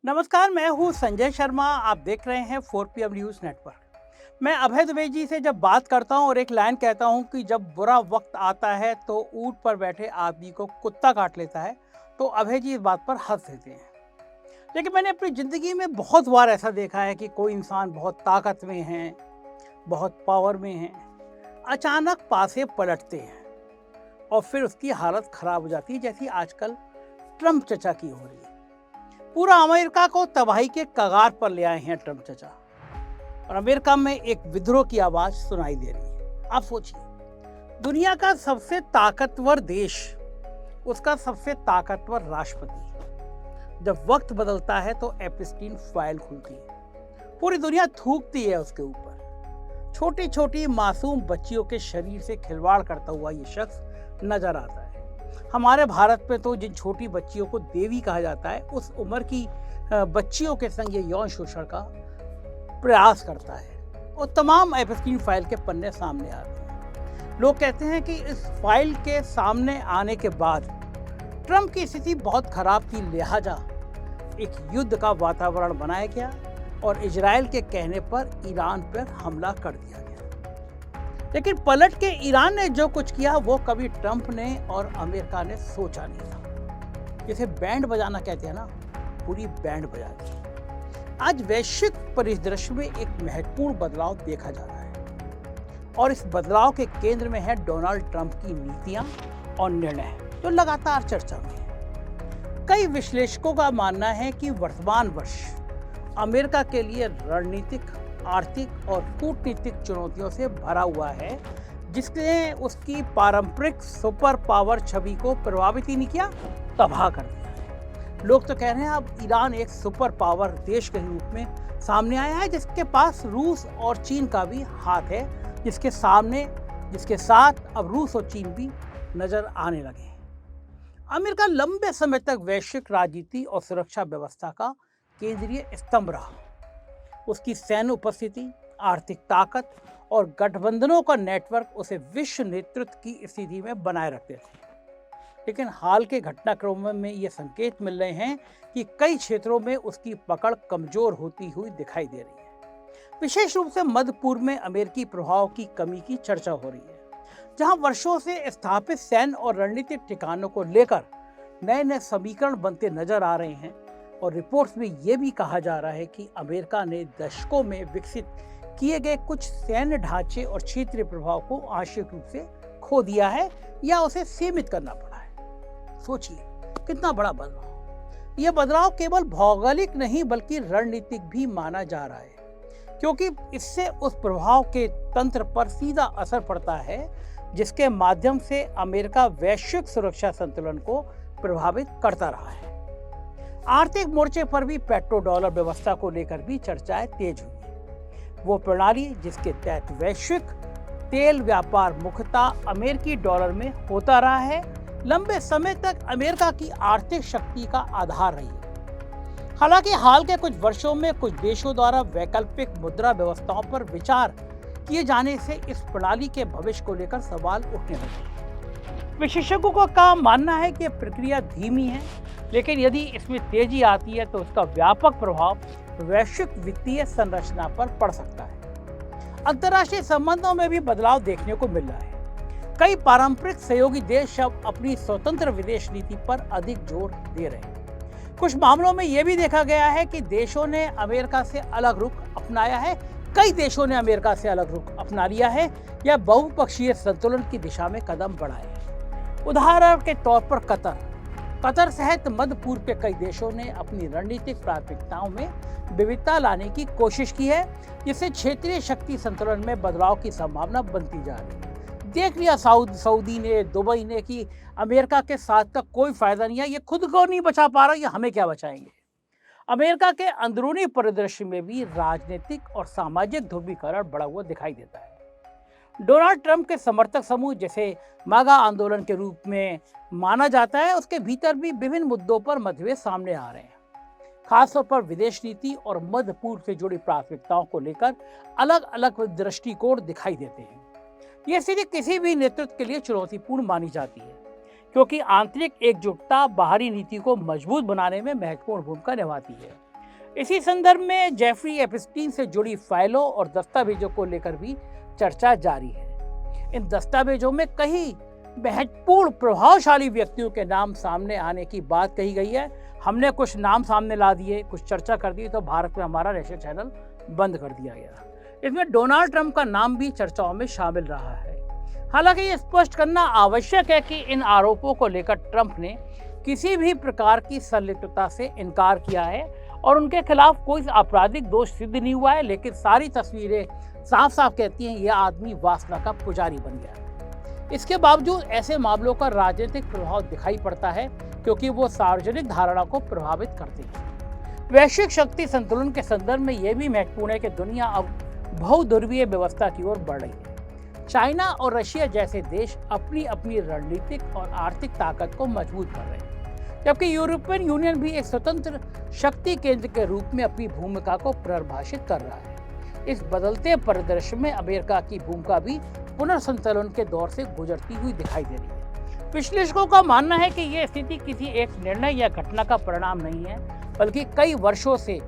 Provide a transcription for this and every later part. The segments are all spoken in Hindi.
नमस्कार, मैं हूँ संजय शर्मा। आप देख रहे हैं 4PM न्यूज़ नेटवर्क। मैं अभय दुबे जी से जब बात करता हूँ और एक लाइन कहता हूँ कि जब बुरा वक्त आता है तो ऊँट पर बैठे आदमी को कुत्ता काट लेता है, तो अभय जी इस बात पर हंस देते हैं। लेकिन मैंने अपनी ज़िंदगी में बहुत बार ऐसा देखा है कि कोई इंसान बहुत ताकत में है, बहुत पावर में है, अचानक पासे पलटते हैं और फिर उसकी हालत ख़राब हो जाती है, जैसी आजकल ट्रम्प चचा की हो रही है। पूरा अमेरिका को तबाही के कगार पर ले आए हैं ट्रम्प चचा, और अमेरिका में एक विद्रोह की आवाज सुनाई दे रही है। आप सोचिए, दुनिया का सबसे ताकतवर देश, उसका सबसे ताकतवर राष्ट्रपति, जब वक्त बदलता है तो एप्स्टीन फाइल खुलती है, पूरी दुनिया थूकती है उसके ऊपर। छोटी छोटी मासूम बच्चियों के शरीर से खिलवाड़ करता हुआ ये शख्स नजर आता है। हमारे भारत में तो जिन छोटी बच्चियों को देवी कहा जाता है, उस उम्र की बच्चियों के संग ये यौन शोषण का प्रयास करता है और तमाम एप्स्टीन फाइल के पन्ने सामने आते हैं। लोग कहते हैं कि इस फाइल के सामने आने के बाद ट्रम्प की स्थिति बहुत खराब थी, लिहाजा एक युद्ध का वातावरण बनाया गया और इजराइल के कहने पर ईरान पर हमला कर दिया गया। लेकिन पलट के ईरान ने जो कुछ किया वो कभी ट्रम्प ने और अमेरिका ने सोचा नहीं था। जिसे बैंड बजाना कहते हैं ना, पूरी बैंड बजा दी। आज वैश्विक परिदृश्य में एक महत्वपूर्ण बदलाव देखा जा रहा है और इस बदलाव के केंद्र में है डोनाल्ड ट्रम्प की नीतियां और निर्णय, जो लगातार चर्चा में है। कई विश्लेषकों का मानना है कि वर्तमान वर्ष अमेरिका के लिए रणनीतिक, आर्थिक और कूटनीतिक चुनौतियों से भरा हुआ है, जिसने उसकी पारंपरिक सुपर पावर छवि को प्रभावित ही नहीं किया, तबाह कर दिया है। लोग तो कह रहे हैं अब ईरान एक सुपर पावर देश के रूप में सामने आया है, जिसके पास रूस और चीन का भी हाथ है, जिसके साथ अब रूस और चीन भी नजर आने लगे हैं। अमेरिका लंबे समय तक वैश्विक राजनीति और सुरक्षा व्यवस्था का केंद्रीय स्तंभ रहा। उसकी सैन्य उपस्थिति, आर्थिक ताकत और गठबंधनों का नेटवर्क उसे विश्व नेतृत्व की स्थिति में बनाए रखते थे। लेकिन हाल के घटनाक्रमों में ये संकेत मिल रहे हैं कि कई क्षेत्रों में उसकी पकड़ कमजोर होती हुई दिखाई दे रही है। विशेष रूप से मध्य पूर्व में अमेरिकी प्रभाव की कमी की चर्चा हो रही है, जहां वर्षों से स्थापित सैन्य और रणनीतिक ठिकानों को लेकर नए नए समीकरण बनते नजर आ रहे हैं। और रिपोर्ट्स में यह भी कहा जा रहा है कि अमेरिका ने दशकों में विकसित किए गए कुछ सैन्य ढांचे और क्षेत्रीय प्रभाव को आंशिक रूप से खो दिया है या उसे सीमित करना पड़ा है। सोचिए कितना बड़ा बदलाव। यह बदलाव केवल भौगोलिक नहीं बल्कि रणनीतिक भी माना जा रहा है, क्योंकि इससे उस प्रभाव के तंत्र पर सीधा असर पड़ता है जिसके माध्यम से अमेरिका वैश्विक सुरक्षा संतुलन को प्रभावित करता रहा है। आर्थिक मोर्चे पर भी पेट्रो डॉलर व्यवस्था को लेकर भी चर्चाएं तेज हुई है। वो प्रणाली जिसके तहत वैश्विक तेल व्यापार मुख्यतः अमेरिकी डॉलर में होता रहा है, लंबे समय तक अमेरिका की आर्थिक शक्ति का आधार रही है। हालांकि हाल के कुछ वर्षों में कुछ देशों द्वारा वैकल्पिक मुद्रा व्यवस्थाओं पर विचार किए जाने से इस प्रणाली के भविष्य को लेकर सवाल उठने लगे। विशेषज्ञों का मानना है कि प्रक्रिया धीमी है, लेकिन यदि इसमें तेजी आती है तो उसका व्यापक प्रभाव वैश्विक वित्तीय संरचना पर पड़ सकता है। अंतर्राष्ट्रीय संबंधों में भी बदलाव देखने को मिल रहा है। कई पारंपरिक सहयोगी देश अब अपनी स्वतंत्र विदेश नीति पर अधिक जोर दे रहे हैं। कुछ मामलों में यह भी देखा गया है कि देशों ने अमेरिका से अलग रुख अपनाया है, कई देशों ने अमेरिका से अलग रुख अपना लिया है या बहुपक्षीय संतुलन की दिशा में कदम बढ़ाए हैं। उदाहरण के तौर पर कतर सहित मध्य पूर्व के कई देशों ने अपनी रणनीतिक प्राथमिकताओं में विविधता लाने की कोशिश की है, जिससे क्षेत्रीय शक्ति संतुलन में बदलाव की संभावना बनती जा रही है। देख लिया सऊदी ने, दुबई ने कि अमेरिका के साथ का कोई फायदा नहीं है, ये खुद को नहीं बचा पा रहा, ये हमें क्या बचाएंगे। अमेरिका के अंदरूनी परिदृश्य में भी राजनीतिक और सामाजिक ध्रुवीकरण बढ़ा हुआ दिखाई देता है। डोनाल्ड ट्रंप के समर्थक समूह, जैसे मागा आंदोलन के रूप में माना जाता है, उसके भीतर भी विभिन्न मुद्दों पर मतभेद सामने आ रहे हैं। खासतौर पर विदेश नीति और मध्य पूर्व से जुड़ी प्राथमिकताओं को लेकर अलग अलग दृष्टिकोण दिखाई देते हैं। यह स्थिति किसी भी नेतृत्व के लिए चुनौतीपूर्ण मानी जाती है, क्योंकि आंतरिक एकजुटता बाहरी नीति को मजबूत बनाने में महत्वपूर्ण भूमिका निभाती है। इसी संदर्भ में जेफरी एप्स्टीन से जुड़ी फाइलों और दस्तावेजों को लेकर भी चर्चा जारी है। इन दस्तावेजों में कई महत्वपूर्ण प्रभावशाली व्यक्तियों के नाम सामने आने की बात कही गई है। हमने कुछ नाम सामने ला दिए, कुछ चर्चा कर दी, तो भारत में हमारा नेशनल चैनल बंद कर दिया गया। इसमें डोनाल्ड ट्रंप का नाम भी चर्चाओं में शामिल रहा है। हालांकि ये स्पष्ट करना आवश्यक है कि इन आरोपों को लेकर ट्रंप ने किसी भी प्रकार की संलिप्तता से इनकार किया है और उनके खिलाफ कोई आपराधिक दोष सिद्ध नहीं हुआ है, लेकिन सारी तस्वीरें साफ साफ कहती हैं यह आदमी वासना का पुजारी बन गया है। इसके बावजूद ऐसे मामलों का राजनीतिक प्रभाव दिखाई पड़ता है क्योंकि वो सार्वजनिक धारणा को प्रभावित करते हैं। वैश्विक शक्ति संतुलन के संदर्भ में यह भी महत्वपूर्ण है कि दुनिया अब बहुध्रुवीय व्यवस्था की ओर बढ़ रही है। चाइना और रशिया जैसे देश अपनी अपनी रणनीतिक और आर्थिक ताकत को मजबूत कर रहे हैं, जबकि यूरोपियन यूनियन भी एक स्वतंत्र शक्ति केंद्र के रूप में अपनी भूमिका को परिभाषित कर रहा है। इस बदलते परिदृश्य में अमेरिका की भूमिका भी पुनर्संतुलन के दौर से गुजरती हुई दिखाई दे रही है। विश्लेषकों का मानना है कि यह स्थिति किसी एक निर्णय या घटना का परिणाम नहीं है, बल्कि कई वर्षों से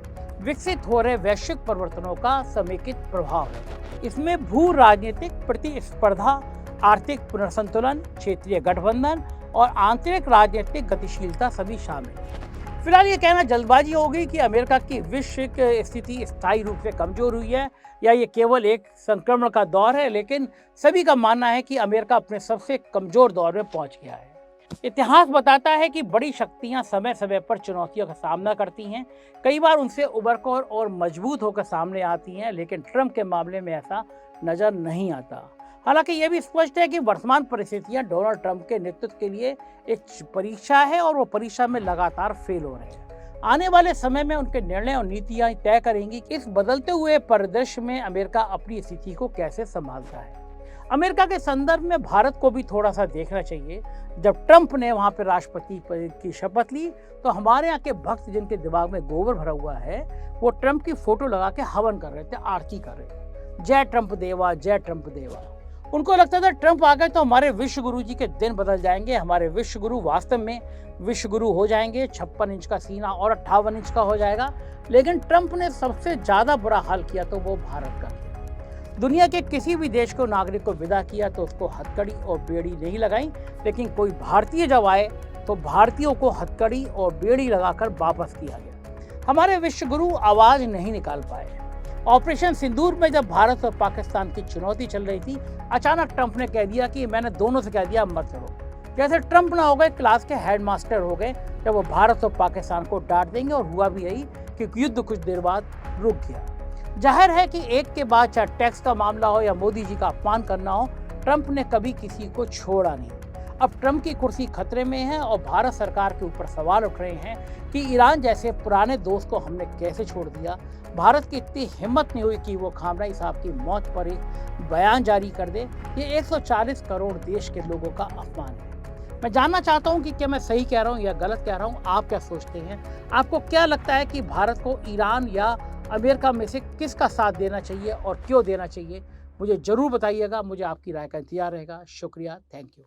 विकसित हो रहे वैश्विक परिवर्तनों का समेकित प्रभाव है। इसमें भू राजनीतिक प्रतिस्पर्धा, आर्थिक पुनर्संतुलन, क्षेत्रीय गठबंधन और आंतरिक राजनीतिक गतिशीलता सभी शामिल है। फिलहाल ये कहना जल्दबाजी होगी कि अमेरिका की विश्व स्थिति स्थायी रूप से कमजोर हुई है या ये केवल एक संक्रमण का दौर है, लेकिन सभी का मानना है कि अमेरिका अपने सबसे कमजोर दौर में पहुंच गया है। इतिहास बताता है कि बड़ी शक्तियां समय समय पर चुनौतियों का सामना करती हैं, कई बार उनसे उबरकर और मजबूत होकर सामने आती हैं, लेकिन ट्रंप के मामले में ऐसा नजर नहीं आता। हालांकि यह भी स्पष्ट है कि वर्तमान परिस्थितियां डोनाल्ड ट्रंप के नेतृत्व के लिए एक परीक्षा है और वो परीक्षा में लगातार फेल हो रहे हैं। आने वाले समय में उनके निर्णय और नीतियां तय करेंगी कि इस बदलते हुए परिदृश्य में अमेरिका अपनी स्थिति को कैसे संभालता है। अमेरिका के संदर्भ में भारत को भी थोड़ा सा देखना चाहिए। जब ट्रंप ने वहां पर राष्ट्रपति पद की शपथ ली तो हमारे यहाँ के भक्त जिनके दिमाग में गोबर भरा हुआ है वो ट्रंप की फोटो लगा के हवन कर रहे थे, आरती कर रहे थे, जय ट्रंप देवा, जय ट्रंप देवा। उनको लगता था ट्रंप आ गए तो हमारे विश्व गुरु जी के दिन बदल जाएंगे, हमारे विश्व गुरु वास्तव में विश्व गुरु हो जाएंगे, 56 इंच का सीना और 58 इंच का हो जाएगा। लेकिन ट्रंप ने सबसे ज्यादा बुरा हाल किया तो वो भारत का किया। दुनिया के किसी भी देश को नागरिक को विदा किया तो उसको हथकड़ी और बेड़ी नहीं लगाई, लेकिन कोई भारतीय जब आए तो भारतीयों को हथकड़ी और बेड़ी लगाकर वापस किया गया। हमारे विश्व गुरु आवाज नहीं निकाल पाए। ऑपरेशन सिंदूर में जब भारत और पाकिस्तान की चुनौती चल रही थी, अचानक ट्रंप ने कह दिया कि मैंने दोनों से कह दिया मत लड़ो। जैसे ट्रंप ना हो गए क्लास के हेडमास्टर हो गए जब वो भारत और पाकिस्तान को डांट देंगे, और हुआ भी यही कि युद्ध कुछ देर बाद रुक गया। जाहिर है कि एक के बाद चाहे टैक्स का मामला हो या मोदी जी का अपमान करना हो, ट्रंप ने कभी किसी को छोड़ा नहीं। अब ट्रंप की कुर्सी खतरे में है और भारत सरकार के ऊपर सवाल उठ रहे हैं कि ईरान जैसे पुराने दोस्त को हमने कैसे छोड़ दिया। भारत की इतनी हिम्मत नहीं हुई कि वो खामनेई साहब की मौत पर एक बयान जारी कर दे। ये 140 करोड़ देश के लोगों का अपमान है। मैं जानना चाहता हूँ कि क्या मैं सही कह रहा हूँ या गलत कह रहा हूँ, आप क्या सोचते हैं? आपको क्या लगता है कि भारत को ईरान या अमेरिका में से किसका साथ देना चाहिए और क्यों देना चाहिए? मुझे ज़रूर बताइएगा। मुझे आपकी राय का इंतजार रहेगा। शुक्रिया, थैंक यू।